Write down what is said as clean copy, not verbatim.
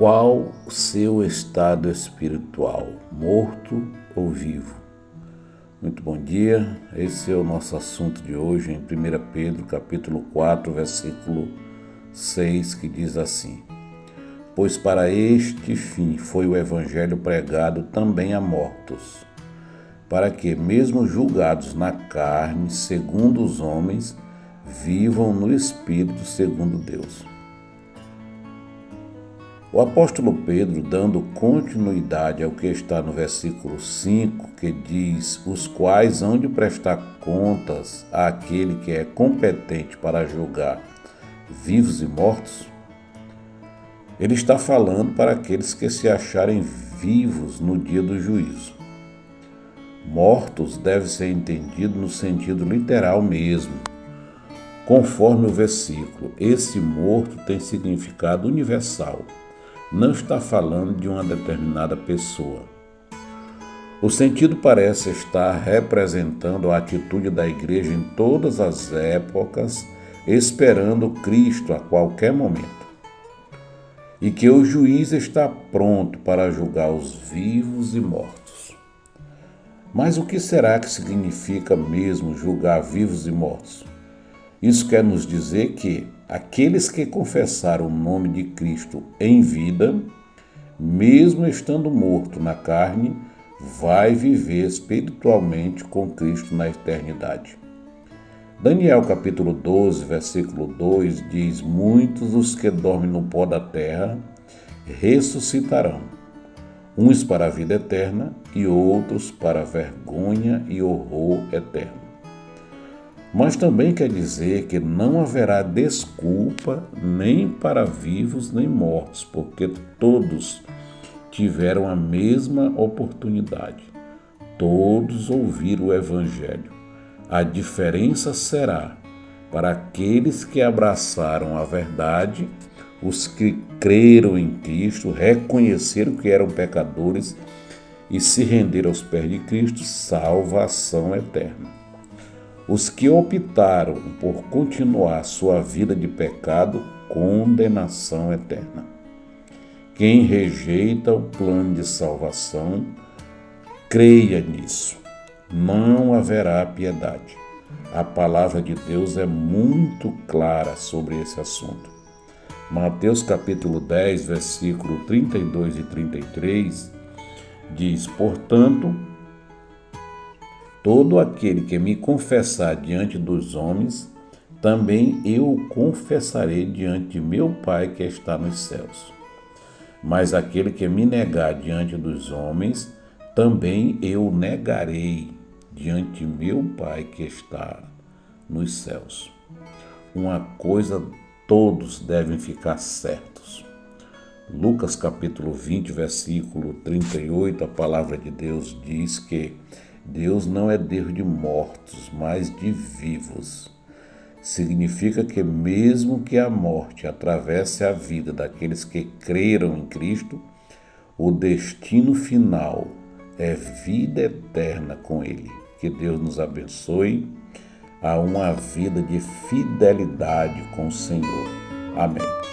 Qual o seu estado espiritual, morto ou vivo? Muito bom dia, esse é o nosso assunto de hoje em 1 Pedro, capítulo 4, versículo 6, que diz assim: Pois para este fim foi o evangelho pregado também a mortos, para que, mesmo julgados na carne, segundo os homens, vivam no Espírito segundo Deus. O apóstolo Pedro, dando continuidade ao que está no versículo 5, que diz: os quais hão de prestar contas àquele que é competente para julgar vivos e mortos, ele está falando para aqueles que se acharem vivos no dia do juízo. Mortos deve ser entendido no sentido literal mesmo. Conforme o versículo, esse morto tem significado universal. Não está falando de uma determinada pessoa. O sentido parece estar representando a atitude da igreja em todas as épocas, esperando Cristo a qualquer momento. E que o juiz está pronto para julgar os vivos e mortos. Mas o que será que significa mesmo julgar vivos e mortos? Isso quer nos dizer que aqueles que confessaram o nome de Cristo em vida, mesmo estando morto na carne, vai viver espiritualmente com Cristo na eternidade. Daniel capítulo 12, versículo 2 diz: muitos dos que dormem no pó da terra ressuscitarão, uns para a vida eterna e outros para a vergonha e horror eterno. Mas também quer dizer que não haverá desculpa nem para vivos nem mortos, porque todos tiveram a mesma oportunidade. Todos ouviram o Evangelho. A diferença será para aqueles que abraçaram a verdade, os que creram em Cristo, reconheceram que eram pecadores e se renderam aos pés de Cristo, salvação eterna. Os que optaram por continuar sua vida de pecado, condenação eterna. Quem rejeita o plano de salvação, creia nisso. Não haverá piedade. A palavra de Deus é muito clara sobre esse assunto. Mateus capítulo 10, versículo 32 e 33, diz: portanto, todo aquele que me confessar diante dos homens, também eu o confessarei diante de meu Pai que está nos céus. Mas aquele que me negar diante dos homens, também eu o negarei diante de meu Pai que está nos céus. Uma coisa todos devem ficar certos. Lucas capítulo 20, versículo 38, a palavra de Deus diz que Deus não é Deus de mortos, mas de vivos. Significa que mesmo que a morte atravesse a vida daqueles que creram em Cristo, o destino final é vida eterna com Ele. Que Deus nos abençoe a uma vida de fidelidade com o Senhor. Amém.